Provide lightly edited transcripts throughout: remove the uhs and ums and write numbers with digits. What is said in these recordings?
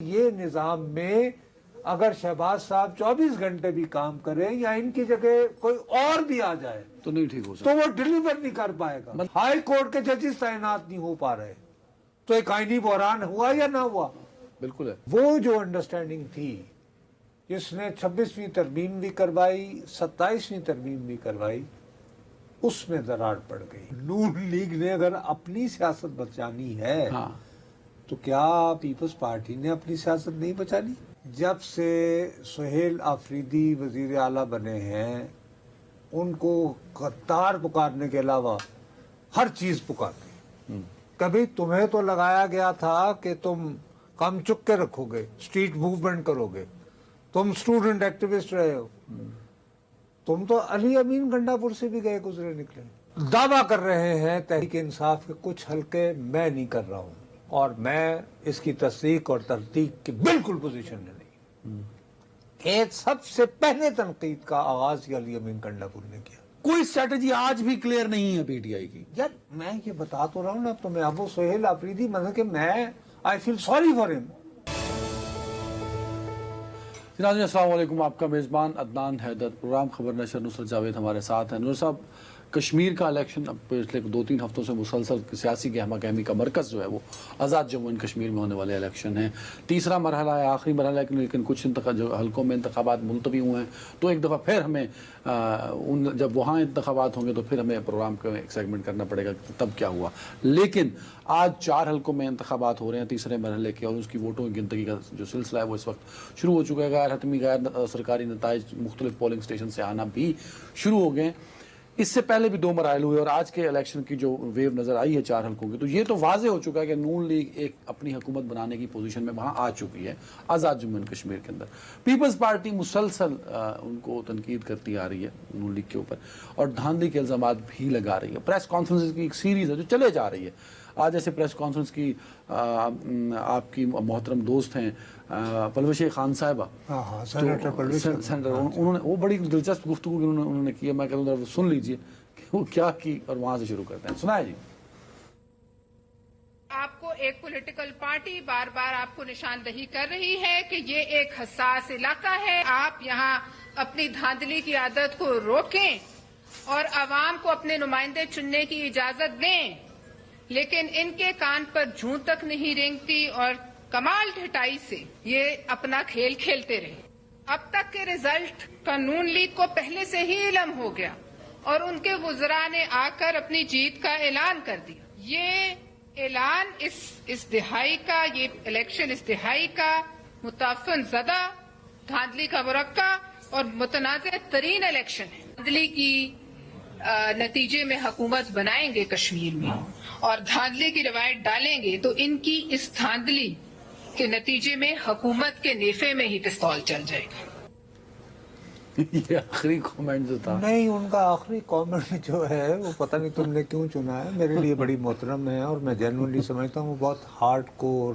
یہ نظام میں اگر شہباز صاحب 24 گھنٹے بھی کام کریں یا ان کی جگہ کوئی اور بھی آ جائے تو نہیں ٹھیک ہو سکتا، تو وہ ڈیلیور نہیں کر پائے گا. ہائی کورٹ کے ججز تعینات نہیں ہو پا رہے تو ایک آئینی بحران ہوا یا نہ ہوا. بالکل ہے. وہ جو انڈرسٹینڈنگ تھی جس نے 26ویں ترمیم بھی کروائی 27ویں ترمیم بھی کروائی اس میں دراڑ پڑ گئی. نون لیگ نے اگر اپنی سیاست بچانی ہے ہاں تو کیا پیپلز پارٹی نے اپنی سیاست نہیں بچانی؟ جب سے سہیل آفریدی وزیر اعلیٰ بنے ہیں ان کو غدار پکارنے کے علاوہ ہر چیز پکارتے ہیں. کبھی تمہیں تو لگایا گیا تھا کہ تم کم چک کے رکھو گے، اسٹریٹ موومنٹ کرو گے، تم اسٹوڈنٹ ایکٹیوسٹ رہے ہو. تم تو علی امین گنڈا پور سے بھی گئے گزرے نکلے. دعویٰ کر رہے ہیں تحریک انصاف کے کچھ حلقے، میں نہیں کر رہا ہوں اور میں اس کی تصدیق اور تصدیق کی بالکل پوزیشن میں نہیں. ایک سب سے پہلے تنقید کا آغاز علی امین گنڈا پور نے کیا. کوئی اسٹریٹجی آج بھی کلیئر نہیں ہے پی ٹی آئی کی. یار میں یہ بتا تو رہا ہوں نا تمہیں ابو سہیل آفریدی مطلب کہ میں آئی فیل سوری فار ہم. ناظرین السلام علیکم، آپ کا میزبان عدنان حیدر، پروگرام خبر نشر نصرت جاوید ہمارے ساتھ ہیں. نور صاحب، کشمیر کا الیکشن اب پچھلے 2-3 ہفتوں سے مسلسل سیاسی گہما گہمی کا مرکز جو ہے وہ آزاد جموں اینڈ کشمیر میں ہونے والے الیکشن ہیں. تیسرا مرحلہ ہے، آخری مرحلہ ہے، لیکن کچھ جو حلقوں میں انتخابات ملتوی ہوئے ہیں تو ایک دفعہ پھر ہمیں جب وہاں انتخابات ہوں گے تو پھر ہمیں پروگرام کا ایک سیگمنٹ کرنا پڑے گا کہ تب کیا ہوا. لیکن آج 4 حلقوں میں انتخابات ہو رہے ہیں تیسرے مرحلے کے، اور اس کی ووٹوں کی گنتگی کا جو سلسلہ ہے وہ اس وقت شروع ہو چکا ہے. غیر حتمی غیر سرکاری نتائج مختلف پولنگ سٹیشن سے آنا بھی شروع ہو گئے. اس سے پہلے بھی 2 مراحل ہوئے اور آج کے الیکشن کی جو ویو نظر آئی ہے 4 حلقوں کی، تو یہ تو واضح ہو چکا ہے کہ نون لیگ ایک اپنی حکومت بنانے کی پوزیشن میں وہاں آ چکی ہے آزاد جموں اینڈ کشمیر کے اندر. پیپلز پارٹی مسلسل ان کو تنقید کرتی آ رہی ہے نون لیگ کے اوپر اور دھاندلی کے الزامات بھی لگا رہی ہے. پریس کانفرنس کی ایک سیریز ہے جو چلے جا رہی ہے. آج ایسے پریس کانفرنس کی آپ کی محترم دوست ہیں پلوش خان صاحبہ، سینیٹر پلوش سینیٹر، انہوں نے وہ بڑی دلچسپ گفتگو انہوں نے کی ہے. میں کہتا ہوں سن لیجئے کہ وہ کیا کی اور وہاں سے شروع کرتے ہیں. سنائے جی. آپ کو ایک پولیٹیکل پارٹی بار بار آپ کو نشاندہی کر رہی ہے کہ یہ ایک حساس علاقہ ہے، آپ یہاں اپنی دھاندلی کی عادت کو روکیں اور عوام کو اپنے نمائندے چننے کی اجازت دیں. لیکن ان کے کان پر جوں تک نہیں رینگتی اور کمال ڈھٹائی سے یہ اپنا کھیل کھیلتے رہے. اب تک کے رزلٹ کا نون لیگ کو پہلے سے ہی علم ہو گیا اور ان کے وزراء نے آ کر اپنی جیت کا اعلان کر دیا. یہ اعلان اس دہائی کا، یہ الیکشن اس دہائی کا متعفن زدہ، دھاندلی کا مرقع اور متنازع ترین الیکشن ہے. دھاندلی کی نتیجے میں حکومت بنائیں گے کشمیر میں اور دھاندلی کی روایت ڈالیں گے تو ان کی اس دھاندلی کے نتیجے میں حکومت کے نیفے میں ہی پستول چل جائے گا. یہ آخری کومنٹ جو تھا، نہیں، ان کا آخری کامنٹ جو ہے وہ پتہ نہیں تم نے کیوں چنا ہے، میرے لیے بڑی محترم ہے اور میں جینوئنلی سمجھتا ہوں وہ بہت ہارڈ کور،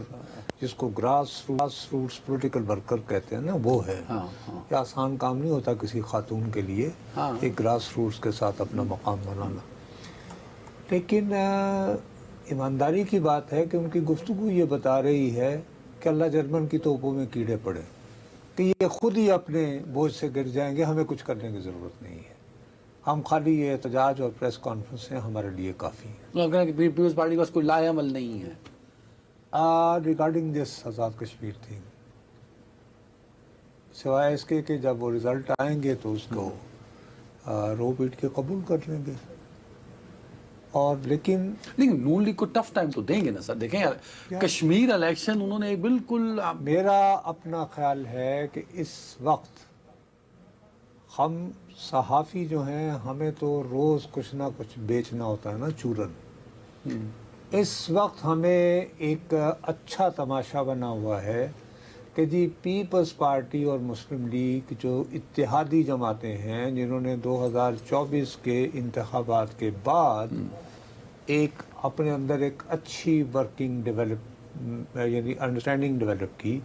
جس کو گراس روٹس پولیٹیکل ورکر کہتے ہیں نا، وہ ہے. یہ آسان کام نہیں ہوتا کسی خاتون کے لیے ایک گراس روٹس کے ساتھ اپنا مقام بنانا. لیکن ایمانداری کی بات ہے کہ ان کی گفتگو یہ بتا رہی ہے کہ اللہ جرمن کی توپوں میں کیڑے پڑے، کہ یہ خود ہی اپنے بوجھ سے گر جائیں گے، ہمیں کچھ کرنے کی ضرورت نہیں ہے، ہم خالی یہ احتجاج اور پریس کانفرنس ہیں ہمارے لیے کافی ہیں. پیپلز پارٹی کا کوئی لایا عمل نہیں ہے regarding this Azad Kashmir thing, سوائے اس کے کہ جب وہ رزلٹ آئیں گے تو اس کو رو پیٹ کے قبول کر لیں گے. اور لیکن نون لیگ کو ٹف ٹائم تو دیں گے نا سر. دیکھیں یار، کشمیر الیکشن انہوں نے بالکل، میرا اپنا خیال ہے کہ اس وقت ہم صحافی جو ہیں ہمیں تو روز کچھ نہ کچھ بیچنا ہوتا ہے نا، چورن. اس وقت ہمیں ایک اچھا تماشا بنا ہوا ہے کہ جی پیپلز پارٹی اور مسلم لیگ جو اتحادی جماعتیں ہیں جنہوں نے 2024 کے انتخابات کے بعد ایک اپنے اندر ایک اچھی ورکنگ یعنی انڈرسٹینڈنگ ڈیولپ کی،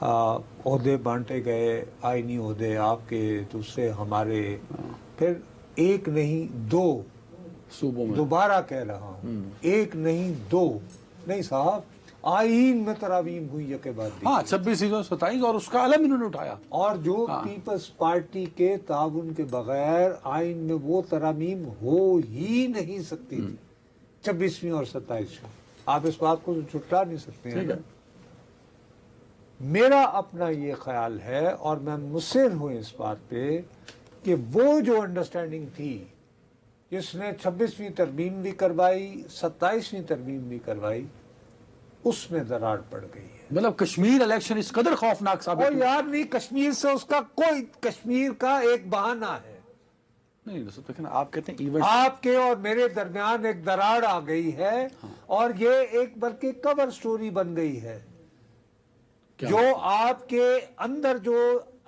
عہدے بانٹے گئے، آئینی عہدے آپ کے، دوسرے ہمارے، پھر ایک نہیں 2 صوبوں میں، دوبارہ کہہ رہا ہوں، ایک نہیں 2 نہیں صاحب، आईन में तरामीम हुई के बाद दी। हाँ 26 और 27 और उसका अलम इन्होंने उठाया। और जो पीपल्स पार्टी के ताउन के बगैर आइन में वो तरामीम हो ही नहीं सकती थी 26वीं और 27वीं। आप इस बात को छुटला नहीं सकते हैं। मेरा अपना ये ख्याल है और मैं मुसिर हूं इस बात पे कि वो जो अंडरस्टैंडिंग थी जिसने 26वीं तरमीम भी करवाई 27वीं तरमीम भी करवाई उसमें दरार पड़ गई है। मतलब कश्मीर इलेक्शन इस कदर खौफनाक साबित और यार नहीं, कश्मीर से उसका कोई, कश्मीर का एक बहाना है। नहीं लेकिन आप कहते हैं इवेंट आपके और मेरे दरमियान एक दरार आ गई है। और ये एक बल्कि कवर स्टोरी बन गई है। जो आपके अंदर जो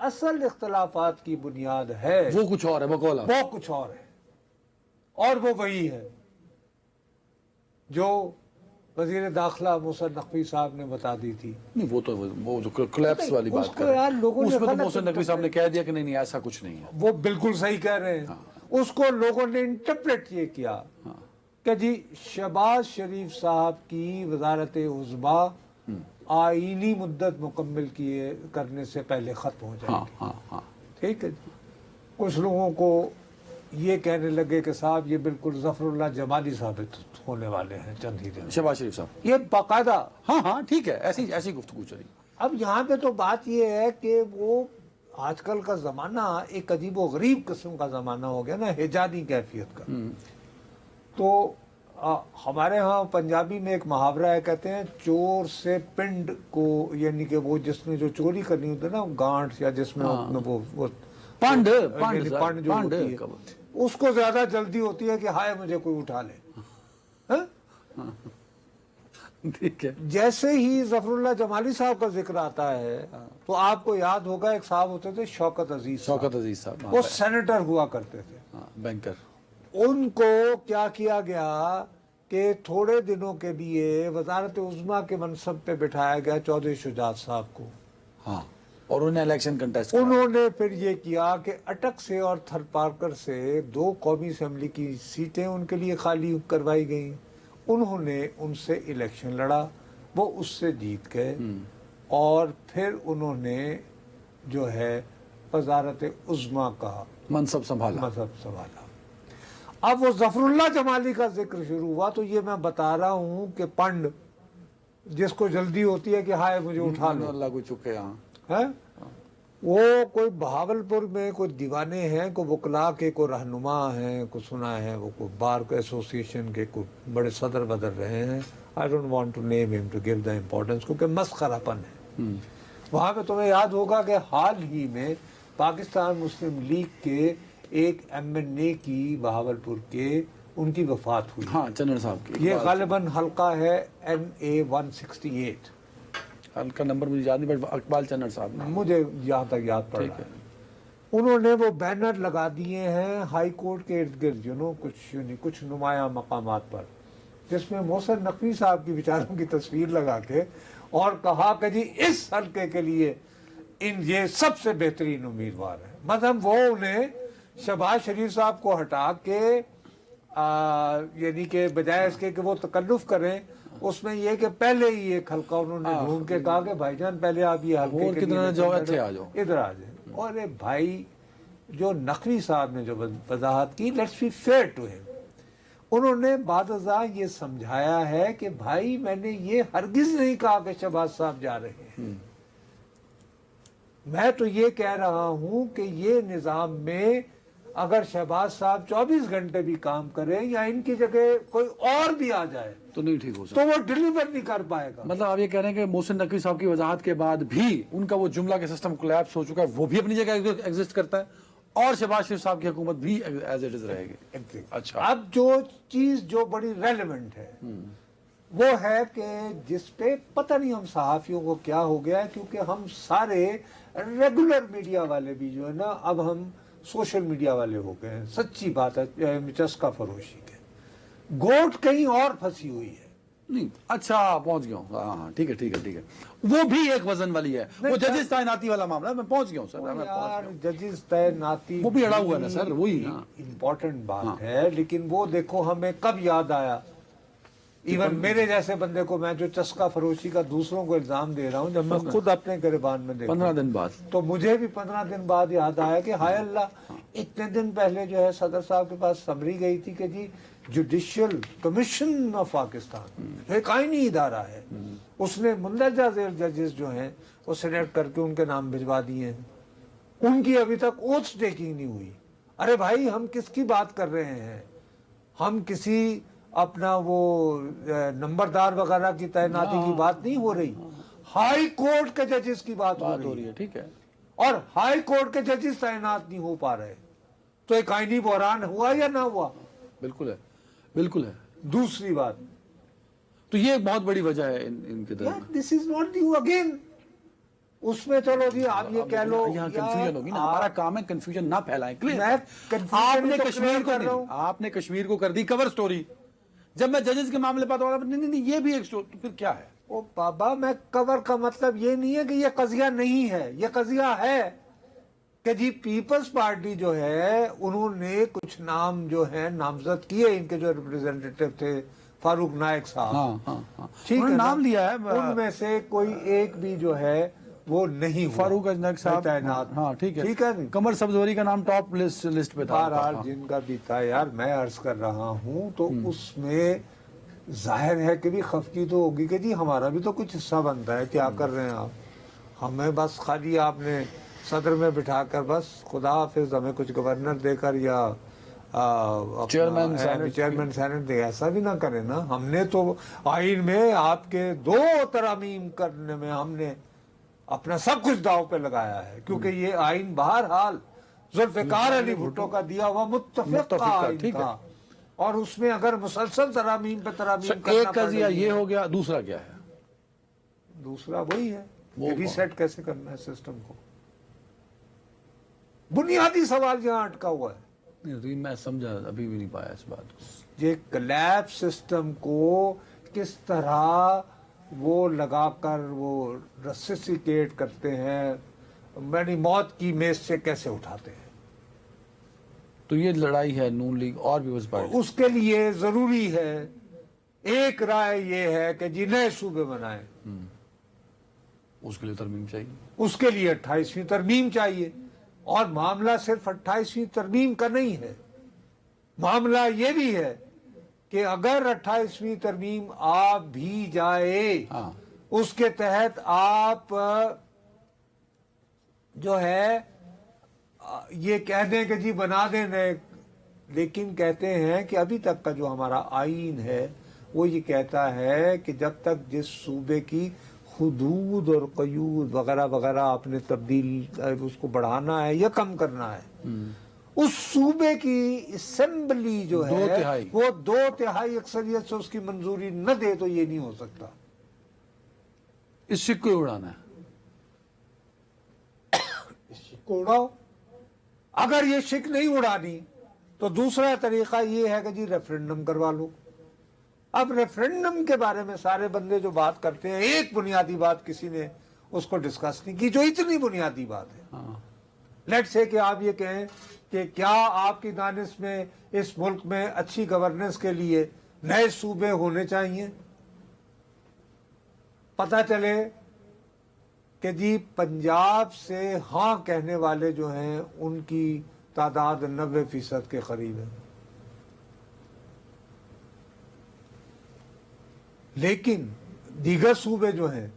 असल इख्तलाफात की बुनियाद है वो कुछ और है, बकौला वो कुछ और है। और वो वही है जो वजीर दाखिला मोहसिन नकवी साहब ने बता दी थी। नहीं वो जो कोलैप्स वाली बात उसको कर रहे हैं, यार लोगों ने उसमें तो गलत मोहसिन नकवी साहब ने कह दिया कि नहीं ऐसा कुछ नहीं है। वो बिल्कुल सही कह रहे हैं। उसको लोगों ने इंटरप्रेट ये किया कि जी शहबाज शरीफ साहब की वजारत उज़्मा आईनी मुद्दत मुकम्मल किए करने से पहले खत्म हो जाएगी। ठीक है जी। कुछ लोगों को ये कहने लगे कि साहब ये बिल्कुल ज़फ़रुल्लाह जमाली साबित होने वाले हैं चंद ही दिन। शहबाज शरीफ साहब ये बाकायदा। हाँ ठीक है, ऐसी गुफ्तगू चली। अब यहाँ पे तो बात ये है कि वो आजकल का ज़माना एक अजीब व गरीब किस्म का ज़माना हो गया ना, हिजानी कैफियत का। तो हमारे यहाँ पंजाबी में एक मुहावरा है, कहते हैं चोर से पिंड को, यानी कि वो जिसने जो चोरी करनी होती है ना गांठ या जिसमें वो पंड जो होती है उसको ज्यादा जल्दी होती है कि हाय मुझे कोई उठा ले। ठीक है। जैसे ही ज़फ़रुल्लाह जमाली साहब का जिक्र आता है तो आपको याद होगा एक साहब होते थे शौकत अजीज साहब, वो सेनेटर हुआ करते थे, बैंकर। उनको क्या किया गया कि थोड़े दिनों के लिए वजारत उज़्मा के मनसब पे बिठाया गया चौधरी शुजात साहब को। हाँ, और उन्हें इलेक्शन कंटेस्ट उन्होंने फिर ये किया कि अटक से और थरपारकर से 2 कौमी असेंबली की सीटें उनके लिए खाली करवाई गई। उन्होंने उनसे इलेक्शन लड़ा, वो उससे जीत गए और फिर उन्होंने जो है वजारत उज़्मा का मनसब संभाला। अब वो ज़फ़रुल्लाह जमाली का जिक्र शुरू हुआ तो ये मैं बता रहा हूँ कि पंड जिसको जल्दी होती है कि हाय मुझे उठा लो, अल्लाह को चुके है वो कोई बहावलपुर में कोई दीवाने हैं, को वकला के को रहनुमा हैं, को सुना है वो को बार एसोसिएशन के को बड़े सदर बदल रहे हैं। I don't want to name him to give the importance, क्योंकि मस्खरापन है। वहाँ पे तुम्हें याद होगा कि हाल ही में पाकिस्तान मुस्लिम लीग के एक MNA की बहावलपुर के उनकी वफात हुई। हाँ, चन्नर साहब की। ये गालिबन हल्का है NA 168। हल्का नंबर मुझे याद नहीं, बट इकबाल चन्नर साहब, मुझे यहाँ तक याद पड़ रहा है। उन्होंने वो बैनर लगा दिए हैं हाई कोर्ट के इर्द गिर्द कुछ नुमाया मकामात पर, जिसमें मोहसिन नकवी साहब की बेचारों की तस्वीर लगा के और कहा कि जी इस हल्के के लिए ये सबसे बेहतरीन उम्मीदवार है। मतलब वो उन्हें शहबाज शरीफ साहब को हटा के यानी कि बजाय इसके कि वो तकल्लुफ करें, उसमें ये कि पहले ही एक हल्का उन्होंने ढूंढ के कहा कि भाईजान पहले आप ये हल्के के लिए इधर आ जाए। और ये भाई जो नकवी साहब ने जो वजाहत की, let's be fair to him, उन्होंने बादशाह ये समझाया है कि भाई मैंने ये हरगिज नहीं कहा कि शहबाज साहब जा रहे हैं। मैं तो ये कह रहा हूं कि ये निजाम में अगर शहबाज साहब 24 घंटे भी काम करें या इनकी जगह कोई और भी आ जाए तो नहीं ठीक हो सकता, तो वो डिलीवर नहीं कर पाएगा। मतलब आप ये कह रहे हैं कि मोहसिन नकवी साहब की वजाहत के बाद भी उनका वो जुमला के सिस्टम कोलैप्स हो चुका है, वो भी अपनी जगह एग्जिस्ट करता है और शहबाज शरीफ साहब की हुकूमत भी एज इट इज रहेगी। अच्छा, अब जो चीज जो बड़ी रेलेवेंट है वो है कि जिसपे पता नहीं हम सहाफियों को क्या हो गया है, क्योंकि हम सारे रेगुलर मीडिया वाले भी जो है ना अब हम सोशल मीडिया वाले हो गए हैं। सच्ची बात है, चस्का फरोशी के गोट कहीं और फंसी हुई है। नहीं, अच्छा पहुंच गया हूँ। हाँ ठीक है, वो भी एक वजन वाली है, वो जजिस तैनाती वाला मामला। मैं पहुंच गया हूँ सर, यार जजिस तैनाती वो भी अड़ा हुआ है ना सर, वही इम्पोर्टेंट बात है। लेकिन वो देखो हमें कब याद आया ایون میرے جیسے بندے کو میں جو چسکا فروشی کا دوسروں کو الزام دے رہا ہوں، جب میں خود اپنے گریبان میں دیکھا 15 دن بعد تو مجھے بھی 15 دن بعد یاد آیا کہ ہائے اللہ، اتنے دن پہلے جو ہے صدر صاحب کے پاس سمری گئی تھی کہ جی جوڈیشل کمیشن آف پاکستان جو ایک آئینی ادارہ ہے، اس نے مندرجہ ذیل ججز جو ہیں وہ سلیکٹ کر کے ان کے نام بھجوا دیے ہیں، ان کی ابھی تک اوتھ ٹیکنگ نہیں ہوئی۔ ارے بھائی ہم کس کی بات کر رہے ہیں؟ ہم کسی اپنا وہ نمبردار وغیرہ کی تعیناتی کی بات نہیں ہو رہی، ہائی کورٹ کے ججز کی بات ہو رہی ہے، ٹھیک ہے، اور ہائی کورٹ کے ججز تعینات نہیں ہو پا رہے، تو ایک آئینی بحران ہوا یا نہ ہوا؟ بالکل ہے، بالکل ہے۔ دوسری بات، تو یہ ایک بہت بڑی وجہ ہے ان کے درمیان۔ دس از ناٹ نیو اگین، اس میں چلو جی آپ یہ کہہ لو، یہاں کنفیوژن ہوگی نا، ہمارا کام ہے کنفیوژن نہ پھیلائیں۔ میں آپ نے کشمیر کو آپ نے کشمیر کو کر دی کور سٹوری، جب میں ججز کے معاملے پر بات نہیں نہیں یہ بھی ایک سٹوری، تو پھر کیا ہے؟ او بابا، میں کور کا مطلب یہ نہیں ہے کہ یہ قضیہ نہیں ہے، یہ قضیہ ہے کہ جی پیپلز پارٹی جو ہے انہوں نے کچھ نام جو ہے نامزد کیے، ان کے جو ریپریزنٹیٹو تھے فاروق نائک صاحب، ہاں ٹھیک ہے، نام لیا ہے، ان میں سے کوئی ایک بھی جو ہے وہ نہیں ہوا، فاروق نائک صاحب تعینات۔ ہاں ٹھیک ہے، ٹھیک ہے، قمر سبزوری کا نام ٹاپ لسٹ پہ تھا۔ بہرحال جن کا بھی تھا، یار میں عرض کر رہا ہوں تو اس میں ظاہر ہے کہ بھی خفگی تو ہوگی کہ جی ہمارا بھی تو کچھ حصہ بنتا ہے، کیا کر رہے ہیں آپ؟ ہمیں بس خالی آپ نے صدر میں بٹھا کر بس خدا حافظ ہمیں کچھ گورنر دے کر یا چیئرمین سینٹ دے، ایسا بھی نہ کرے نا۔ ہم نے تو آئین میں آپ کے 2 ترامیم کرنے میں ہم نے اپنا سب کچھ داؤ پہ لگایا ہے، کیونکہ یہ آئین بہرحال ذوالفقار علی بھٹو کا دیا ہوا متفق آئین تھا، اور اس میں اگر مسلسل ترامیم پہ ترامیم کرنا ایک قضیہ یہ ہو گیا، دوسرا کیا ہے؟ دوسرا وہی ہے کہ ریسیٹ کیسے کرنا ہے سسٹم کو، بنیادی سوال یہاں اٹکا ہوا ہے۔ میں سمجھا، ابھی بھی نہیں پایا اس بات کو۔ یہ کلیپ سسٹم کو کس طرح وہ لگا کر وہ ریسسیکیٹ کرتے ہیں، یعنی موت کی میز سے کیسے اٹھاتے ہیں۔ تو یہ لڑائی ہے نون لیگ اور پیپلز پارٹی، اس کے لیے ضروری ہے، ایک رائے یہ ہے کہ جی نئے صوبے بنائیں، اس کے لیے ترمیم چاہیے، اس کے لیے 28ویں ترمیم چاہیے، اور معاملہ صرف 28ویں ترمیم کا نہیں ہے، معاملہ یہ بھی ہے کہ اگر 28ویں ترمیم آ بھی جائے، اس کے تحت آپ جو ہے یہ کہہ دیں کہ جی بنا دیں نئے، لیکن کہتے ہیں کہ ابھی تک کا جو ہمارا آئین ہے وہ یہ کہتا ہے کہ جب تک جس صوبے کی حدود اور قیود وغیرہ وغیرہ آپ نے تبدیل اس کو بڑھانا ہے یا کم کرنا ہے، اس صوبے کی اسمبلی جو ہے وہ 2/3 اکثریت سے اس کی منظوری نہ دے تو یہ نہیں ہو سکتا۔ اس شک کو اڑانا ہے، اس شک کو اڑاؤ۔ اگر یہ شک نہیں اڑانی تو دوسرا طریقہ یہ ہے کہ جی ریفرنڈم کروا لو۔ اب ریفرنڈم کے بارے میں سارے بندے جو بات کرتے ہیں، ایک بنیادی بات کسی نے اس کو ڈسکس نہیں کی جو اتنی بنیادی بات ہے۔ لیٹ سے کہ آپ یہ کہیں کہ کیا آپ کی دانش میں اس ملک میں اچھی گورننس کے لیے نئے صوبے ہونے چاہیے؟ پتہ چلے کہ جی پنجاب سے ہاں کہنے والے جو ہیں ان کی تعداد 90% کے قریب ہے، لیکن دیگر صوبے جو ہیں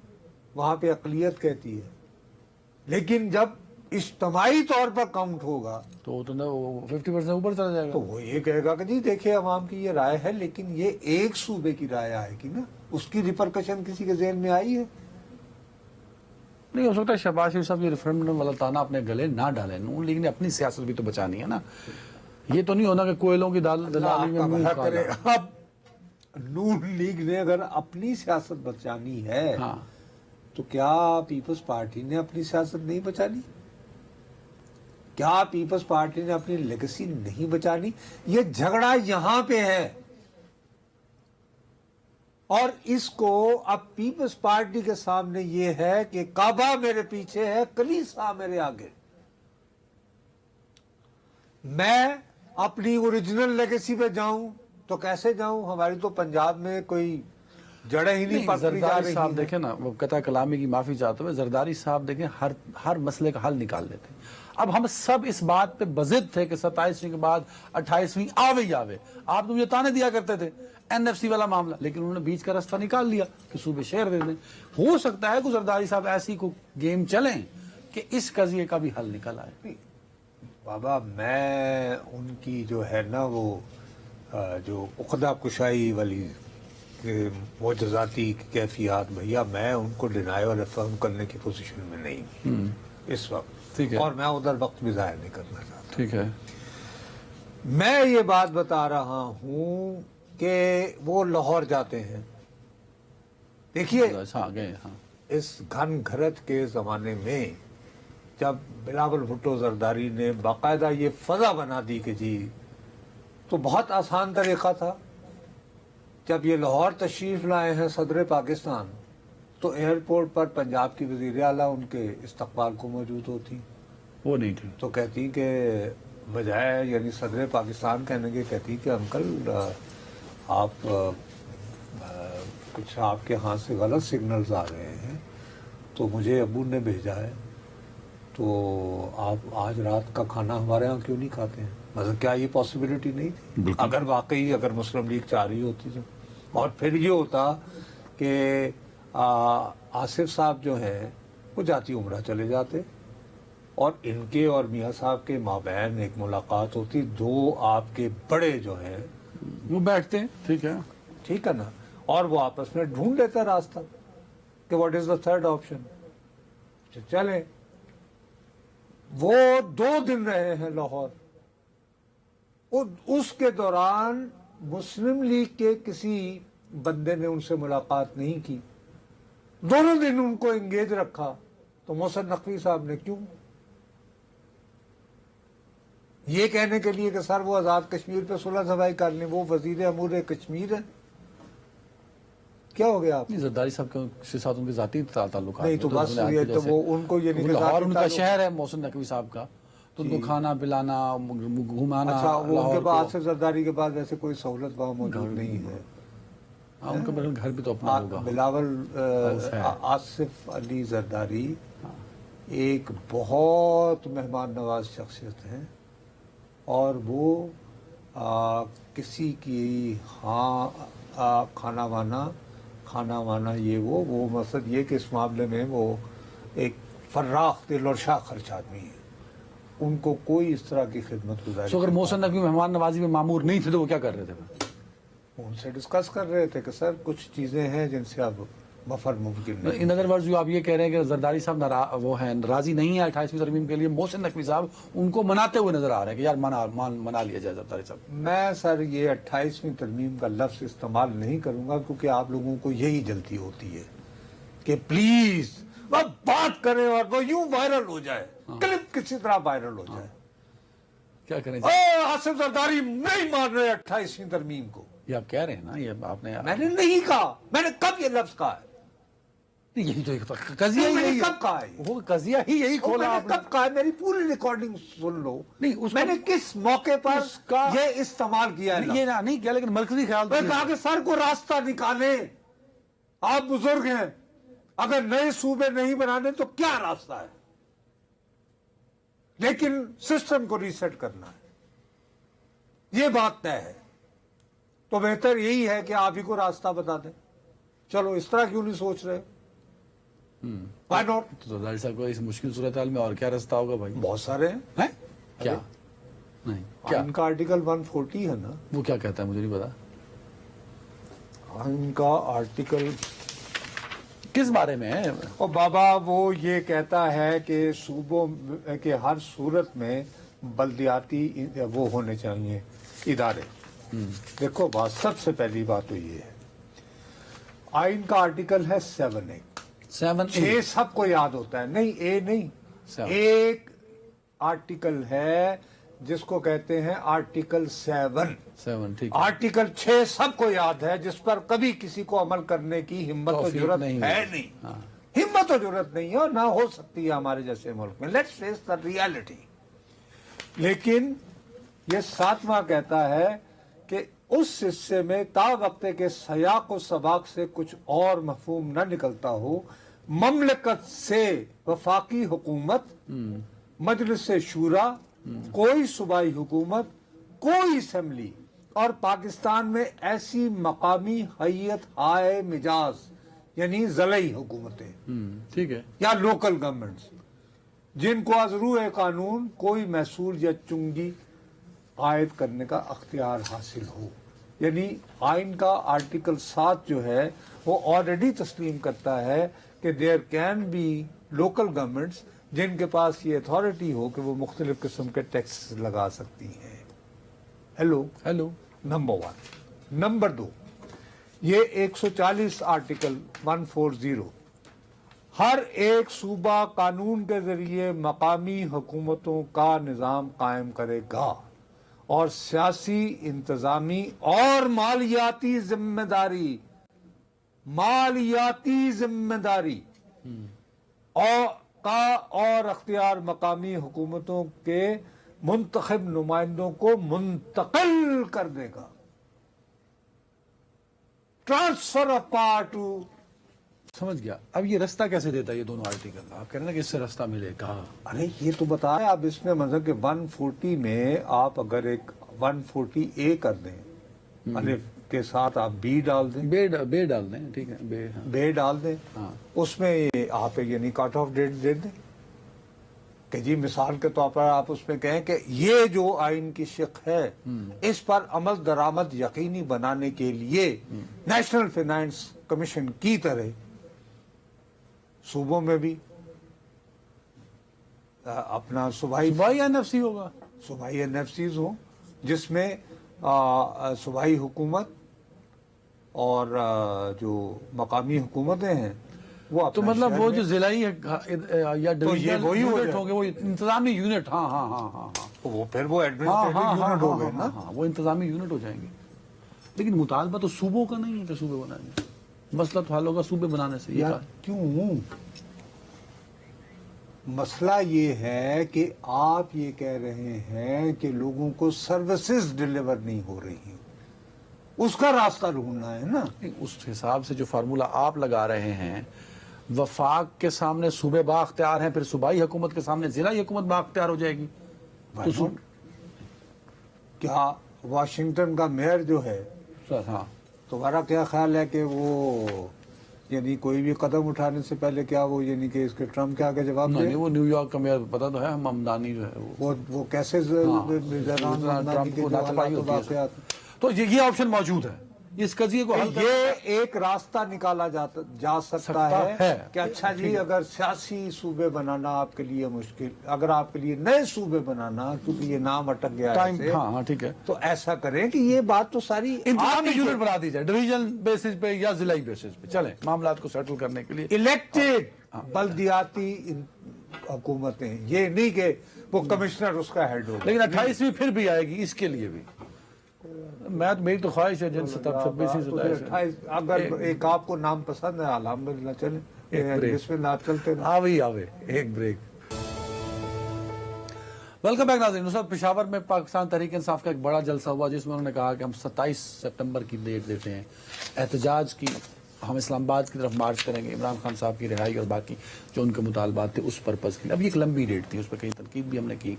وہاں پہ اقلیت کہتی ہے، لیکن جب اجتماعی طور پر کاؤنٹ ہوگا تو 50% اوپر چلا جائے گا، تو وہ یہ کہے گا کہ جی دیکھیں عوام کی یہ رائے ہے، لیکن یہ ایک صوبے کی رائے آئے گی نا، اس کی ریپرکشن کسی کے ذہن میں آئی ہے؟ نہیں ہو سکتا شہباز شریف صاحب یہ ریفرنڈم والا تانا اپنے گلے نہ ڈالیں، نون لیگ نے اپنی سیاست بھی تو بچانی ہے نا، یہ تو نہیں ہونا کہ کوئلوں کی دلالی میں منہ کرے۔ اب نون لیگ نے اگر اپنی سیاست بچانی ہے تو کیا پیپلز پارٹی نے اپنی سیاست نہیں بچانی؟ کیا پیپلز پارٹی نے اپنی لیگسی نہیں بچانی؟ یہ جھگڑا یہاں پہ ہے، اور اس کو اب پیپلز پارٹی کے سامنے یہ ہے کہ کعبہ میرے پیچھے ہے، کلیسا میرے آگے، میں اپنی اوریجنل لیگسی پہ جاؤں تو کیسے جاؤں؟ ہماری تو پنجاب میں کوئی جڑیں ہی نہیں پکڑی جا زرداری رہی صاحب ہیں۔ دیکھیں نا، وہ قطع کلامی کی معافی چاہتے ہوئے، زرداری صاحب دیکھیں ہر مسئلے کا حل نکال دیتے ہیں۔ اب ہم سب اس بات پہ بضد تھے کہ 27ویں کے بعد 28ویں آوے ہی آوے۔ آپ تو مجھے تانے دیا کرتے تھے این ایف سی والا معاملہ، لیکن انہوں نے بیچ کا راستہ نکال لیا کہ صوبے شیئر دے دیں۔ ہو سکتا ہے کہ زرداری صاحب ایسی کو گیم چلیں کہ اس قضیے کا بھی حل نکل آئے۔ بابا میں ان کی جو ہے نا وہ جو عقدہ کشائی والی معجزاتی کیفیات، بھیا میں ان کو ڈینائی اور افرم کرنے کی پوزیشن میں نہیں ہوں اس وقت، ٹھیک ہے، اور میں ادھر وقت بھی ضائع نہیں کرنا چاہتا۔ ٹھیک ہے، میں یہ بات بتا رہا ہوں کہ وہ لاہور جاتے ہیں۔ دیکھیے ہاں گئے، ہاں اس گھن گھرت کے زمانے میں جب بلاول بھٹو زرداری نے باقاعدہ یہ فضا بنا دی کہ جی، تو بہت آسان طریقہ تھا۔ جب یہ لاہور تشریف لائے ہیں صدر پاکستان، تو ایئرپورٹ پر پنجاب کی وزیر اعلیٰ ان کے استقبال کو موجود ہوتی، وہ نہیں تھی۔ تو کہتی کہ بجائے یعنی صدر پاکستان کہنے کے، کہتی کہ انکل آپ کچھ آپ کے ہاں سے غلط سگنلز آ رہے ہیں، تو مجھے ابو نے بھیجا ہے، تو آپ آج رات کا کھانا ہمارے ہاں کیوں نہیں کھاتے ہیں؟ مطلب کیا یہ پاسبلٹی نہیں تھی؟ اگر واقعی اگر مسلم لیگ چاہ رہی ہوتی تو، اور پھر یہ ہوتا کہ آصف صاحب جو ہیں وہ جاتی عمرہ چلے جاتے، اور ان کے اور میاں صاحب کے مابین ایک ملاقات ہوتی، دو آپ کے بڑے جو ہیں وہ بیٹھتے ہیں، ٹھیک ہے، ٹھیک ہے نا، اور وہ آپس میں ڈھونڈ لیتا راستہ کہ what is the third option, چلیں۔ وہ 2 دن رہے ہیں لاہور، اس کے دوران مسلم لیگ کے کسی بندے نے ان سے ملاقات نہیں کی، دونوں دن ان کو انگیج رکھا، تو محسن نقوی صاحب نے کیوں؟ یہ کہنے کے لیے کہ سر وہ آزاد کشمیر پہ صلح صفائی کر لیں، وہ وزیر امور کشمیر ہیں، کیا ہو گیا آپ؟ نہیں، زرداری صاحب کے ساتھ ان کے ذاتی تعلقات نہیں تو ہیں، بس انہوں نے یہ آپ کی تو جیسے- وہ ان کو یہ نہیں کہ لاہور ذاتی ان کا تعلق- شہر ہے محسن نقوی صاحب کا، تو ان کو کھانا پلانا، گھمانا اچھا، وہ ان کے لاہور بعد کو- آصف زرداری کے بعد ویسے کوئی سہولت وہاں موجود نہیں ہے۔ ہاں، ان کا میرا گھر بھی تو اپنا ہوگا۔ بلاول ہاؤس ہے۔ آصف علی زرداری ایک بہت مہمان نواز شخصیت ہیں، اور وہ کسی کی کھانا وانا یہ وہ مقصد یہ کہ اس معاملے میں وہ ایک فراخ دل اور شاہ خرچ آدمی ہے، ان کو کوئی اس طرح کی خدمت گزاری سو اگر محسن نقوی مہمان نوازی میں معمور نہیں تھے تو وہ کیا کر رہے تھے؟ ان سے ڈسکس کر رہے تھے کہ سر کچھ چیزیں ہیں جن سے اب مفر ممکن نہیں۔ ان ادر ورڈز جو آپ یہ کہہ رہے ہیں کہ زرداری صاحب وہ ہیں راضی نہیں ہے 28ویں ترمیم کے لیے، محسن نقوی صاحب ان کو مناتے ہوئے نظر آ رہے ہیں کہ یار منا لیا جائے زرداری صاحب۔ میں سر یہ 28ویں ترمیم کا لفظ استعمال نہیں کروں گا، کیونکہ آپ لوگوں کو یہی جلتی ہوتی ہے کہ پلیز وہ بات کریں اور وہ یوں وائرل ہو جائے، کلپ کسی طرح وائرل ہو جائے۔ کیا کریں؟ آصف زرداری نہیں مان رہے 28ویں ترمیم کو۔ یہ آپ کہہ رہے ہیں نا، یہ آپ نے میں نے نہیں کہا، میں نے کب یہ لفظ کہا ہے؟ یہی تو قضیہ میں نے یہی کب کہا ہے؟ وہ قضیہ ہی یہی میں کھولا نے آپ نے۔ کب کہا ہے؟ میری پوری ریکارڈنگ سن لو، نہیں، اس میں کو- نے کس موقع پر اس کا- یہ استعمال کیا ہے؟ یہ نہیں کیا، لیکن مرکزی خیال میں نے کہا کہ سر کو راستہ نکالیں، آپ بزرگ ہیں، اگر نئے صوبے نہیں بنانے تو کیا راستہ ہے؟ لیکن سسٹم کو ریسیٹ کرنا ہے، یہ بات طے ہے، تو بہتر یہی ہے کہ آپ ہی کو راستہ بتا دیں۔ چلو اس طرح کیوں نہیں سوچ رہے؟ Why not? تو زرداری صاحب کو اس مشکل صورتحال میں اور کیا راستہ ہوگا بھائی؟ بہت سارے ہیں، ہیں؟ کیا؟ نہیں کیا؟ ان کا آرٹیکل 140 ہے نا، وہ کیا کہتا ہے مجھے نہیں پتا ان کا آرٹیکل، کس بارے میں ہے؟ اور بابا وہ یہ کہتا ہے کہ صوبوں کے ہر صورت میں بلدیاتی وہ ہونے چاہیے ادارے۔ دیکھو بات، سب سے پہلی بات تو یہ ہے، آئین کا آرٹیکل ہے 7A، 6 سب کو یاد ہوتا ہے، نہیں اے نہیں، 7 ایک آرٹیکل ہے جس کو کہتے ہیں آرٹیکل 7۔ 7 ٹھیک ہے۔ آرٹیکل 6 سب کو یاد ہے، جس پر کبھی کسی کو عمل کرنے کی ہمت و توفیق جرت نہیں ہے ہوئی۔ نہیں، ہاں۔ ہمت و جرت نہیں ہے، اور نہ ہو سکتی ہے ہمارے جیسے ملک میں۔ Let's face the reality. لیکن یہ 7واں کہتا ہے کہ उस हिस्से में ता वक्ते के सयाक व सबाक से कुछ और मफहूम न निकलता हो, ममलकत से वफाकी हुकूमत, मजलिस शूरा, कोई सूबाई हुकूमत, कोई असम्बली और पाकिस्तान में ऐसी मकामी हैयत हाय मिजाज यानी ज़लई हुकूमतें ठीक है। या लोकल गवर्नमेंट्स जिनको अज़रूए कानून कोई महसूल या चुंगी आयद करने का अख्तियार हासिल हो। यानी आइन का आर्टिकल 7 जो है वो ऑलरेडी तस्लीम करता है कि there can be local governments जिनके पास ये अथॉरिटी हो कि वो मुख्तलिफ किस्म के टैक्स लगा सकती हैं। Hello number 1। नंबर 2, ये 140 आर्टिकल 140 हर एक सूबा कानून के जरिए मकामी हुकूमतों का निज़ाम कायम करेगा और सियासी, इंतजामी और मालियाती जिम्मेदारी और अख्तियार मकामी हुकूमतों के मुंतखब नुमाइंदों को मुंतकिल कर देगा। Transfer of power to. समझ गया। अब ये रास्ता कैसे देता है ये दोनों आर्टिकल? आप कह रहे हैं कि इससे रास्ता मिलेगा। अरे ये तो बताया आप, इसमें मतलब कि 140 में आप अगर एक 140A कर दें, अलिफ के साथ आप बी डाल दें, बे डाल दें, ठीक है, बे, हाँ। बे डाल दें, हाँ। उसमें ये आप यानी कट ऑफ डेट दे दें कि जी मिसाल के तौर पर आप उसमें कहें कि ये जो आइन की शिक है इस पर अमल दरामद यकीनी बनाने के लिए नेशनल फाइनेंस कमीशन की तरह सूबों में भी अपना सूबाई एनएफसी होगा, सूबाई एनएफसीज हो जिसमें सूबाई हुकूमत और जो मकामी हुकूमतें हैं वो तो अपना मतलब शहर वो में- जो जिलाई या डिवीजनल वही हो यूनिट जाए। होंगे, वो इंतजामी यूनिट, हाँ हाँ हाँ हाँ हाँ तो वो फिर वो हाँ एडमिनिस्ट्रेटिव हाँ हाँ यूनिट हो गए हाँ, ना। हाँ, वो इंतजामी यूनिट हो जाएंगे। लेकिन मुतालबा तो सूबों का नहीं है कि सूबे बनाएंगे, मसला तो हल होगा सूबे बनाने से। ये यार कहा। क्यों? मसला ये है कि आप ये कह रहे हैं कि लोगों को सर्विसेज डिलीवर नहीं हो रही हैं, उसका रास्ता ढूंढना है ना। नहीं, उस हिसाब से जो फार्मूला आप लगा रहे हैं, वफाक के सामने सूबे बाख्तियार हैं, फिर सूबाई हुकूमत के सामने जिलाई हुकूमत बाख्तियार हो जाएगी। तो क्या वाशिंगटन का मेयर जो है, हाँ, तुम्हारा क्या ख्याल है कि वो यानी कोई भी कदम उठाने से पहले क्या वो यानी कि इसके ट्रम्प के आगे जवाब नहीं, दे? वो न्यूयॉर्क का मेयर पता तो है, ममदानी जो है वो कैसे ट्रम्प को नातपाई होती है। वाकयात तो ये ऑप्शन मौजूद है, इस कजिए को हल ये एक रास्ता निकाला जा सकता है कि अच्छा जी अगर सियासी सूबे बनाना आपके लिए मुश्किल, अगर आपके लिए नए सूबे बनाना क्योंकि ये नाम अटक गया है टाइम, ऐसे, हाँ हाँ ठीक है, तो ऐसा करें कि ये बात तो सारी इंतजामी यूनिट बना दी जाए, डिवीजन बेसिस पे या जिलाई बेसिस पे चले मामलात को सेटल करने के लिए। इलेक्टेड बल्दियाती हुकूमतें, ये नहीं कि वो कमिश्नर उसका हेड हो। लेकिन 28वीं फिर भी आएगी, इसके लिए भी मेरी तो ख्वाहिश है जन 27 अगर एक आपको नाम पसंद है अल्हम्दुलिल्लाह, चले जिसमें आप चलते हैं। आवे एक ब्रेक। वेलकम बैक नाज़रीन। नुसरत पेशावर में पाकिस्तान तहरीक इंसाफ का एक बड़ा जलसा हुआ जिसमें उन्होंने कहा कि हम 27 सितंबर की डेट देते हैं एहतजाज की, हम इस्लामाबाद की तरफ मार्च करेंगे, इमरान खान साहब की रिहाई और बाकी जो उनके मुतालबात थे उस पर्पज़ के लिए। अब ये एक लंबी डेट थी, उस पर कई तनकीद भी हमने की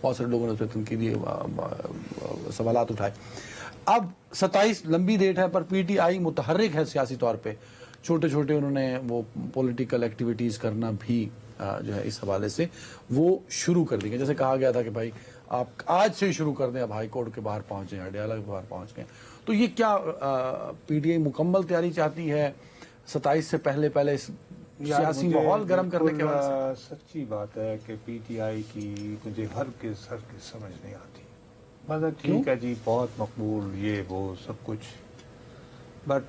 बहुत सारे लोगों ने उस पर तनकीदी सवालात उठाए। अब 27 लंबी डेट है पर PTI मुतहर्रिक है सियासी तौर पर, छोटे छोटे उन्होंने वो पॉलिटिकल एक्टिविटीज़ करना भी जो है इस हवाले से वो शुरू कर दी गई। जैसे कहा गया था कि भाई आप आज से ही शुरू कर दें, अब हाई कोर्ट के बाहर पहुंचे, अडयाला के बाहर पहुंच गए। तो ये क्या PTI मुकम्मल तैयारी चाहती है 27 से पहले सियासी माहौल गर्म करने के बाद? सच्ची बात है कि PTI की मुझे हर के समझ नहीं आती। मतलब ठीक है जी, बहुत मकबूल ये वो सब कुछ, बट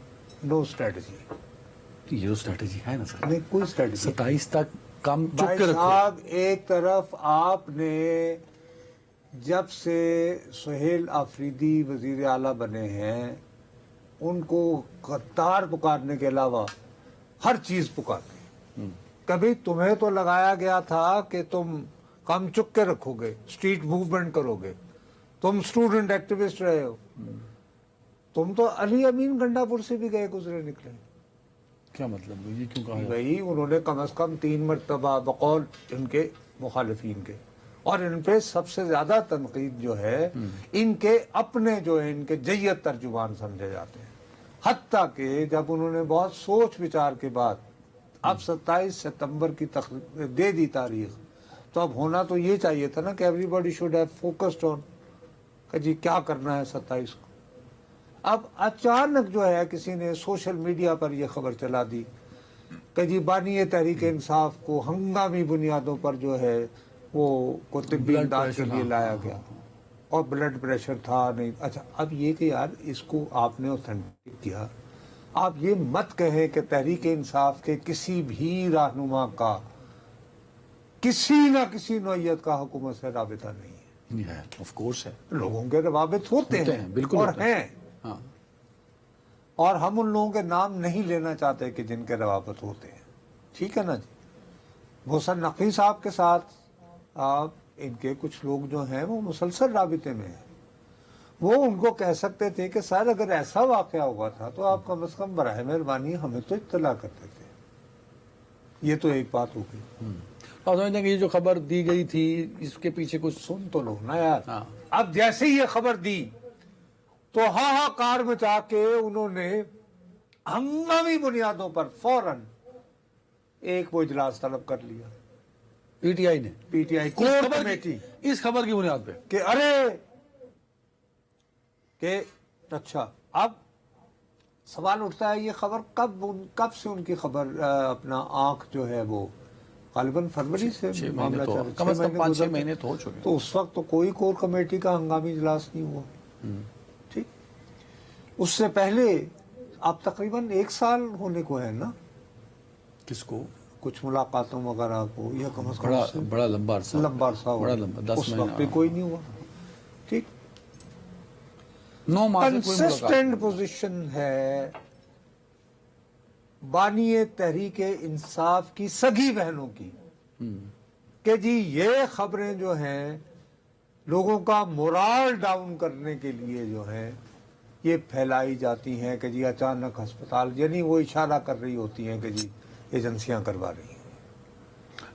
नो स्ट्रेटजी। ये तो स्ट्रेटेजी है ना सर, नहीं कोई स्ट्रेटजी। 27 तक काम चुप भाई के रखो। साहब एक तरफ आपने जब से सुहेल आफरीदी वजीर आला बने हैं उनको गद्दार पुकारने के अलावा हर चीज पुकारते। कभी तुम्हें तो लगाया गया था कि तुम कम चुप के रखोगे, स्ट्रीट मूवमेंट करोगे, तुम स्टूडेंट एक्टिविस्ट रहे हो, तुम तो अली अमीन गंडापुर से भी गए गुजरे निकले। क्या मतलब, ये क्यों कहा? भाई उन्होंने कम से कम 3 मरतबा बकौल इनके मुखालिफिन के, और इन पे सबसे ज्यादा तनकीद जो है इनके अपने जो है इनके जय्यत तर्जुमान समझे जाते हैं। हत्ता कि जब उन्होंने बहुत सोच विचार के बाद अब 27 सितंबर की दे दी तारीख, तो अब होना तो ये चाहिए था ना कि everybody should have focused on कि जी क्या करना है 27 को। अब अचानक जो है किसी ने सोशल मीडिया पर यह खबर चला दी कि जी बानी तहरीक इंसाफ को हंगामी बुनियादों पर जो है वो को तिब्बी इमदाद के लिए लाया गया और ब्लड प्रेशर था नहीं। अच्छा, अब ये कि यार इसको आपने ऑथेंटिक किया, आप ये मत कहें कि तहरीक इंसाफ के किसी भी रहनुमा का किसी न किसी नौयत का हुकूमत से राबिता नहीं है। ऑफ कोर्स है, लोगों के रवाबित होते हैं बिल्कुल और होते हैं। हैं, हाँ, और हम उन लोगों के नाम नहीं लेना चाहते कि जिनके रवाबत होते हैं, ठीक है ना जी। मोहसन नकवी साहब के साथ आप इनके कुछ लोग जो हैं वो मुसलसल राबिते में हैं। वो उनको कह सकते थे कि सर अगर ऐसा वाकया हुआ था तो आप कम से कम बराह मेहरबानी हमें तो इत्तला करते थे। ये तो एक बात हो गई। और समझते हैं कि ये जो खबर दी गई थी इसके पीछे कुछ सुन तो लो ना यार। हाँ। अब जैसे ही ये खबर दी तो हाहाकार मचा के उन्होंने हंगामी बुनियादों पर फौरन एक वो इजलास तलब कर लिया पीटीआई ने, पीटीआई कोर कमेटी इस खबर की बुनियाद पे कि अरे कि अच्छा, अब सवाल उठता है ये खबर कब से उनकी खबर अपना आंख जो है वो गालिबन फरवरी से मामला चल, कम से कम 5-6 महीने तो हो चुके। तो उस वक्त तो कोई कोर कमेटी का हंगामी इजलास नहीं हुआ, ठीक। उससे पहले अब तकरीबन 1 साल होने को है ना किसको, कुछ मुलाकातों वगैरह को, यह कम से कम बड़ा लंबा अरसा बड़ा लंबा 10 उस महीना वक्त पे कोई नहीं हुआ, ठीक। 9 माह से कोई मुलाकात कंसिस्टेंट पोजीशन है बानिए तहरीक इंसाफ की सगी बहनों की कि जी ये खबरें जो हैं लोगों का मोराल डाउन करने के लिए जो है ये फैलाई जाती हैं कि जी अचानक अस्पताल, यानी वो इशारा कर रही होती हैं कि जी एजेंसियां करवा रही हैं।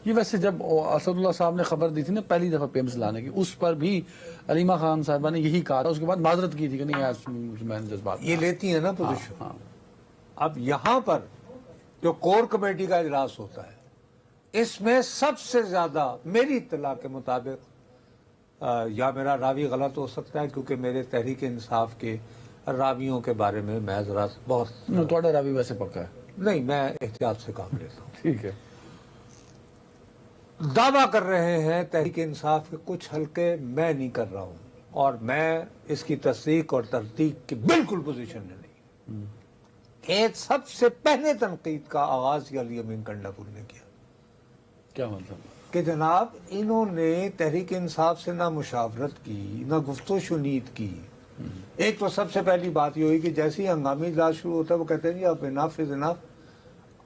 ये वैसे जब असदुल्लाह साहब ने खबर दी थी ना पहली दफा पेम्स लाने की, उस पर भी अलीमा खान साहिबा ने यही कहा था, उसके बाद माजरत की थी कि नहीं आज मैंने जज्बात ये लेती है ना पोजीशन। हाँ। अब यहाँ पर जो कोर कमेटी का इजलास होता है इसमें सबसे ज्यादा मेरी इत्तला के मुताबिक, या मेरा रावी गलत हो सकता है क्योंकि मेरे तहरीक इंसाफ के रावियों के बारे में मैं जरा बहुत थोड़ा रावी वैसे पक्का है नहीं, मैं एहतियात से काम लेता हूँ, ठीक है। दावा कर रहे हैं तहरीक इंसाफ के कुछ हल्के, मैं नहीं कर रहा हूँ और मैं इसकी तस्दीक और तरतीब की बिल्कुल पोजीशन में नहीं। एक सबसे पहले तनकीद का आगाज अली अमीन गंडापुर ने किया। क्या मतलब कि जनाब इन्होंने तहरीक इंसाफ से ना मुशावरत की ना गुफ्तो शुनीद की। एक तो सबसे पहली बात ये हुई कि जैसे ही हंगामी इजलास शुरू होता है वो कहते हैं जी अब इनफ इज इनफ।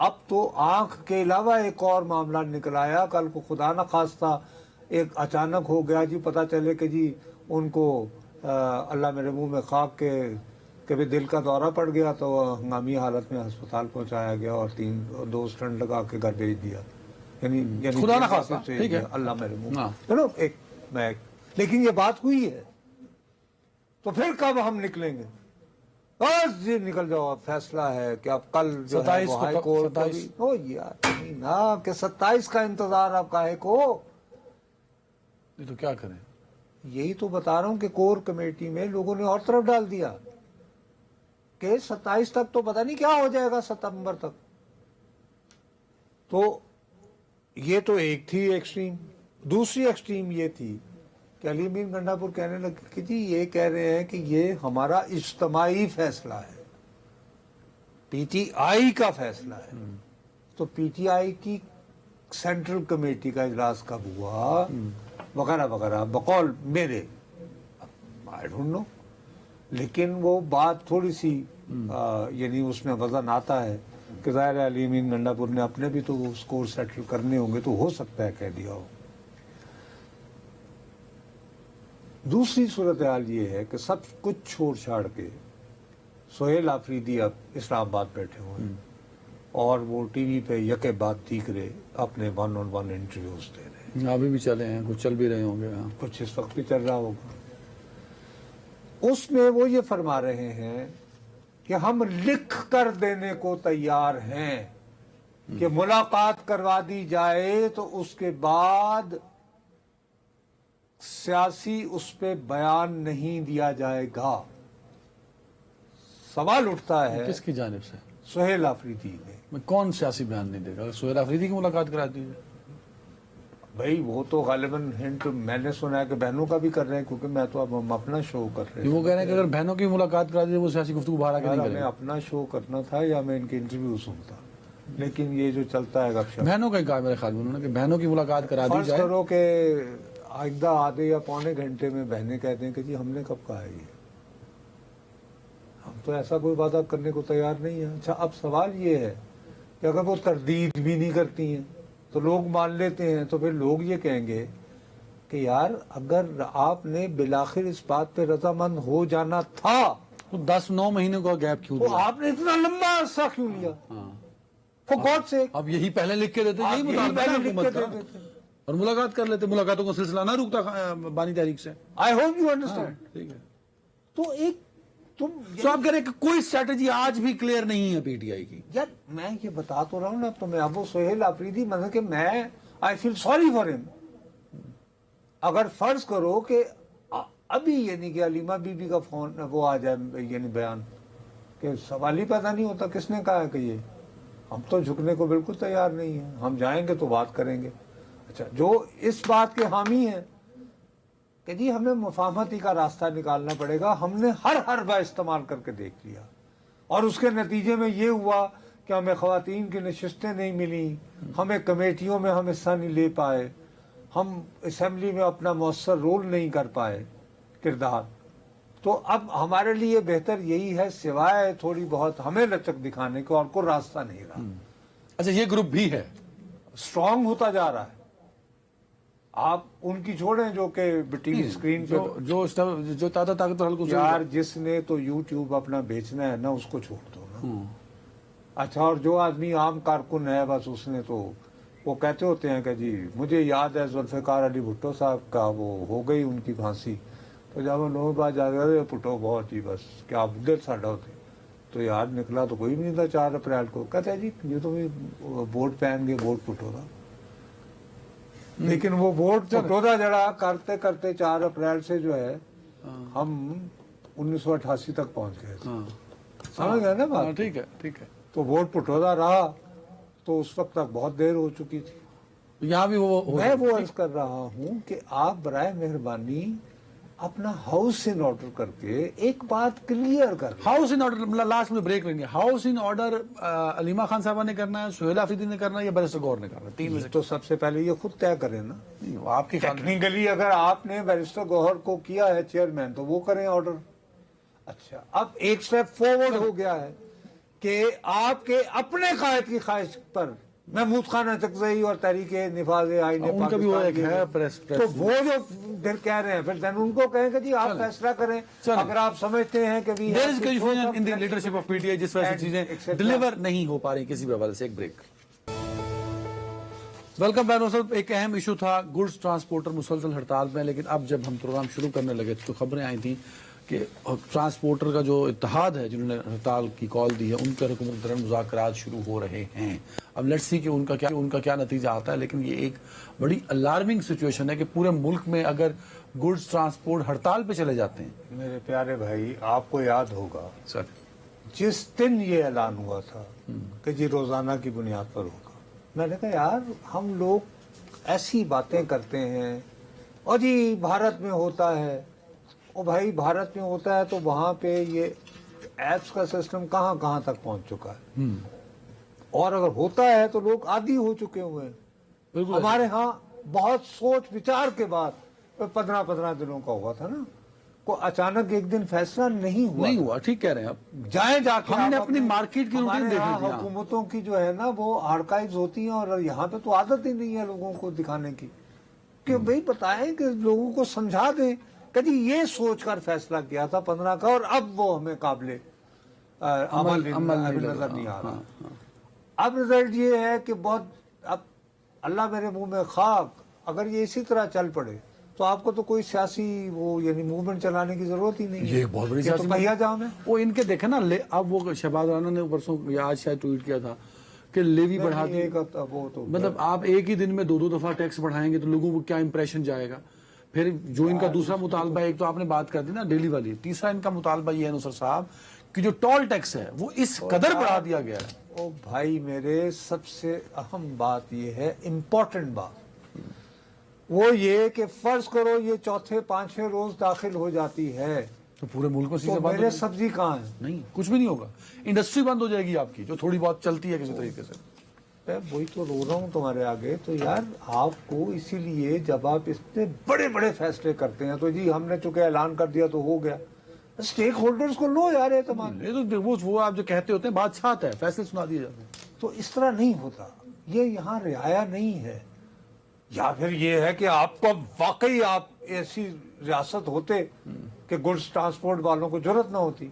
अब तो आंख के अलावा एक और मामला निकल आया, कल को खुदा न खास्ता एक अचानक हो गया जी, पता चले कि जी उनको अल्लाह मेरे मुंह में खाक के कभी दिल का दौरा पड़ गया तो हंगामी हालत में अस्पताल पहुंचाया गया और 2 स्टंट लगा के घर भेज दिया, यानी खुदा न खास्ता, ठीक है, अल्लाह मेरे मुंह। हाँ। चलो एक मैं, लेकिन ये बात हुई है तो फिर कब हम निकलेंगे? बस जी निकल जाओ, फैसला है कि अब कल जो है वो हाई कोर्ट ओ यार नहीं ना कि 27 का इंतजार आप काहे को? ये तो क्या करें, यही तो बता रहा हूं कि कोर कमेटी में लोगों ने और तरफ डाल दिया कि 27 तक तो पता नहीं क्या हो जाएगा, सितंबर तक। तो ये तो एक थी एक्सट्रीम। दूसरी एक्सट्रीम ये थी कि अली अमीन गंडापुर कहने लगे कि जी ये कह रहे हैं कि ये हमारा इज्तमाई फैसला है, पीटीआई का फैसला है। तो पीटीआई की सेंट्रल कमेटी का इजलास कब हुआ वगैरह वगैरह बकौल मेरे, आई डोंट नो, लेकिन वो बात थोड़ी सी यानी उसमें वजन आता है कि ज़ाहिर है अली अमीन गंडापुर ने अपने भी तो वो स्कोर सेटल करने होंगे, तो हो सकता है कह दिया हो। दूसरी सूरत हाल ये है कि सब कुछ छोड़ छाड़ के सोहेल आफरीदी अब इस्लामाबाद बैठे हुए हैं और वो टीवी पे यके बाद तीसरे अपने 1-on-1 इंटरव्यूज दे रहे हैं। अभी भी चले हैं, कुछ चल भी रहे होंगे। हाँ। कुछ इस वक्त भी चल रहा होगा। उसमें वो ये फरमा रहे हैं कि हम लिख कर देने को तैयार हैं कि मुलाकात करवा दी जाए तो उसके बाद सियासी उस पे बयान नहीं दिया जाएगा। सवाल उठता है किसकी जानिब से? सोहेल आफरीदी ने। मैं कौन सियासी बयान नहीं देगा? सोहेल आफरीदी की मुलाकात करा दीजिए। भाई वो तो गालिबन हिंट मैंने सुना है कि बहनों का भी कर रहे हैं, क्योंकि मैं तो अब हम अपना शो कर रहे वो कह रहे हैं कि अगर बहनों की मुलाकात करा दीजिए वो सियासी गुफ्तगू बाहर आके नहीं हमें करेंगे। अपना शो करना था या मैं इनके इंटरव्यू सुनता, लेकिन ये जो चलता है गपशप। बहनों का ही कहा मेरे ख्याल में उन्होंने कि बहनों की मुलाकात करा दी फर्ज जाए। करो कि आइंदा आधे या पौने घंटे में बहनें कहते हैं कि जी हमने कब कहा है ये, हम तो ऐसा कोई वादा करने को तैयार नहीं है। अच्छा, अब सवाल ये है कि अगर वो तरदीद भी नहीं करती हैं तो लोग मान लेते हैं, तो फिर लोग ये कहेंगे कि यार अगर आपने बिलाखिर इस बात पे रजामंद हो जाना था तो 10-9 महीने का गैप क्यों तो दिया? आपने इतना लंबा अरसा क्यों लिया? हाँ। For God's sake, अब यही पहले लिख के देते, आप यही यही मुतालबा पहले है लिख हुकूमत के का। दे देते। और मुलाकात कर लेते, मुलाकातों का सिलसिला ना रुकता 12 तारीख से। I hope you understand. ठीक है। तो एक तुम तो आप कह रहे हैं कि कोई स्ट्रेटेजी आज भी क्लियर नहीं है पीटीआई की? यार मैं ये बता तो रहा हूँ ना तुम्हें। अब वो सोहेल आफरीदी मतलब कि मैं I feel sorry for him. अगर फर्ज करो कि अभी यानी कि अलीमा बीबी का फोन वो आ जाए यानी बयान कि सवाल ही पैदा नहीं होता किसने कहा कि ये, हम तो झुकने को बिल्कुल तैयार नहीं है, हम जाएंगे तो बात करेंगे। अच्छा, जो इस बात के हामी है कि जी हमें मुफाहमती का रास्ता निकालना पड़ेगा, हमने हर हरबा इस्तेमाल करके देख लिया और उसके नतीजे में ये हुआ कि हमें ख़वातीन की नशिस्तें नहीं मिली, हमें कमेटियों में हम हिस्सा नहीं ले पाए, हम असम्बली में अपना मौसर रोल नहीं कर पाए किरदार। तो अब हमारे लिए बेहतर यही है, सिवाय थोड़ी बहुत हमें लचक दिखाने को और कोई रास्ता नहीं रहा। अच्छा, ये ग्रुप भी है, स्ट्रांग होता जा रहा है। आप उनकी छोड़ें जो कि टीवी स्क्रीन पे जो ताजा ताकतवर हल्कों से यार जिसने तो यूट्यूब अपना बेचना है ना उसको छोड़ दो ना। अच्छा, और जो आदमी आम कारकुन है बस उसने तो वो कहते होते हैं कि जी मुझे याद है जुल्फ़िकार अली भुट्टो साहब का वो हो गई उनकी फांसी, तो जब वो लोग बात जा रहे भुट्टो बहुत ही बस क्या दिल साढ़ा होते, तो यार निकला तो कोई भी नहीं था 4 अप्रैल को। कहते हैं जी ये तो भी वोट पहन के वोट पुटो था, लेकिन वो वोट पुटो था जरा करते करते 4 अप्रैल से जो है हम 1988 तक पहुंच गए थे। समझ गए ना बात? ठीक है, ठीक है। तो वोट पुटोदा रहा तो उस वक्त तक बहुत देर हो चुकी थी। यहाँ भी मैं वो अर्ज कर रहा हूँ कि आप बराए मेहरबानी अपना हाउस इन ऑर्डर करके एक बात क्लियर कर लें। हाउस इन ऑर्डर, लास्ट में ब्रेक लेंगे। House in order Aleema Khan साहबा ने करना है, सोहेल आफरीदी ने करना है, या बैरिस्टर गौहर ने करना है? 3 में से तो सबसे पहले ये खुद तय करें ना। नहीं, वो आपकी टेक्निकली अगर आपने बैरिस्टर गौहर को किया है चेयरमैन तो वो करें ऑर्डर। अच्छा, अब एक स्टेप फॉरवर्ड हो गया है कि आपके अपने कायद की ख्वाहिश पर महमूद खान अतकज़ई और तहरीके निफाज आईन उनका भी वो एक है प्रेस तो वो जो फिर कह रहे हैं फिर देन उनको कहें कि जी आप फैसला करें। अगर आप समझते हैं कि there is confusion in the leadership of PTI, जिस वजह से चीजें डिलीवर नहीं हो पा रही किसी भी हवाले से। एक ब्रेक। वेलकम बैक साहब। एक अहम इशू था, गुड्स ट्रांसपोर्टर मुसलसल हड़ताल में, लेकिन अब जब हम प्रोग्राम शुरू करने लगे तो खबरें आई थी कि ट्रांसपोर्टर का जो इत्तेहाद है जिन्होंने हड़ताल की कॉल दी है उनके हुकूमत के दौरान मुज़ाकरात शुरू हो रहे हैं। अब लेट्स सी कि उनका क्या नतीजा आता है, लेकिन ये एक बड़ी अलार्मिंग सिचुएशन है कि पूरे मुल्क में अगर गुड्स ट्रांसपोर्ट हड़ताल पे चले जाते हैं। मेरे प्यारे भाई, आपको याद होगा सर जिस दिन ये ऐलान हुआ था कि जी रोजाना की बुनियाद पर होगा, मैंने कहा यार हम लोग ऐसी बातें करते हैं और जी भारत में होता है, ओ भाई भारत में होता है तो वहां पे ये एप्स का सिस्टम कहां कहां तक पहुंच चुका है, और अगर होता है तो लोग आदी हो चुके हुए हैं। हमारे यहाँ बहुत सोच विचार के बाद 15-15 दिनों का हुआ था ना, को अचानक एक दिन फैसला नहीं हुआ। ठीक कह रहे हैं आप। जाके हमने अपनी मार्केट की रूटीन देखी थी। हुकूमतों की जो है ना वो आर्काइव्स होती हैं और यहाँ पे तो आदत ही नहीं है लोगों को दिखाने की कि भाई बताएं कि लोगों को समझा दें कि ये सोच कर फैसला किया था 15 का और अब वो हमें काबिले अमल नजर नहीं आ रहा। अब रिजल्ट ये है कि बहुत, अब अल्लाह मेरे मुंह में खाक, अगर ये इसी तरह चल पड़े तो आपको तो कोई सियासी वो यानी मूवमेंट चलाने की जरूरत ही नहीं है। ये एक बहुत बड़ी ये तो सियासी पहिया जाम है। वो इनके देखे ना, अब वो शहबाज राना ने परसों या आज शायद ट्वीट किया था कि लेवी बढ़ा दी, वो तो मतलब आप एक ही दिन में 2-2 दफा टैक्स बढ़ाएंगे तो लोगों को क्या इंप्रेशन जाएगा। फिर जो इनका दूसरा मुतालबा है, एक तो आपने बात कर दी ना डेली वाली, तीसरा इनका मुतालबा ये है नुसर साहब कि जो टोल टैक्स है वो इस कदर बढ़ा दिया गया है। ओ भाई मेरे, सबसे अहम बात ये है, इम्पोर्टेंट बात वो ये कि फर्ज करो ये चौथे पांचवें रोज दाखिल हो जाती है तो पूरे मुल्क में तो मेरे सब्जी कहाँ है? नहीं, कुछ भी नहीं होगा, इंडस्ट्री बंद हो जाएगी आपकी जो थोड़ी बहुत चलती है किसी तरीके से। मैं वही तो रो रहा हूँ तुम्हारे आगे। तो यार आपको इसीलिए जब आप इतने बड़े बड़े फैसले करते हैं तो जी हमने चूंकि ऐलान कर दिया तो हो गया, स्टेक होल्डर्स को लो यार ये तमाम। ये तो वो आप जो कहते होते हैं बादशाह है, फैसले सुना दिए जाते हैं। तो इस तरह नहीं होता, ये यहाँ रियाया नहीं है। या फिर ये है कि आपको वाकई आप ऐसी रियासत होते कि गुड्स ट्रांसपोर्ट वालों को जरूरत ना होती।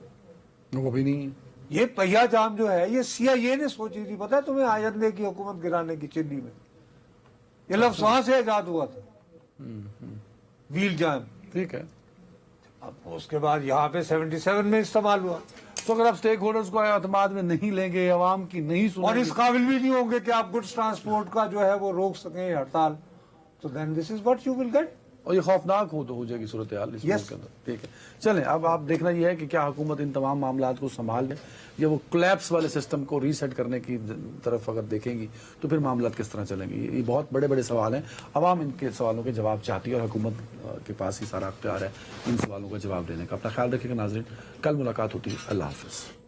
वो भी नहीं है। ये पहिया जाम जो है ये CIA ने सोची थी, पता है तुम्हें, आयरलैंड की हुकूमत गिराने की चिल्ली में। ये लफ्ज वहां से ईजाद हुआ था, व्हील जाम। ठीक है, अब उसके बाद यहाँ पे 77 में इस्तेमाल हुआ। तो अगर आप स्टेक होल्डर्स को एतमाद में नहीं लेंगे, अवाम की नहीं और सुनेंगे, इस काबिल भी नहीं होंगे कि आप गुड्स ट्रांसपोर्ट का जो है वो रोक सकें हड़ताल, तो then this is what you will get. और ये खौफनाक हो जाएगी सूरत हाल इस मुल्क के अंदर। ठीक है, चलें अब आप देखना ये है कि क्या हुकूमत इन तमाम मामलात को संभाल ले, या वो कोलैप्स वाले सिस्टम को रीसेट करने की तरफ अगर देखेंगी तो फिर मामलात किस तरह चलेंगे। ये बहुत बड़े बड़े सवाल हैं, अवाम इनके सवालों के जवाब चाहती है और हुकूमत के पास ही सारा अख्तियार है इन सवालों का जवाब देने का। अपना ख्याल रखिएगा नाज़रीन, कल मुलाकात होती है। अल्लाह हाफ़िज़।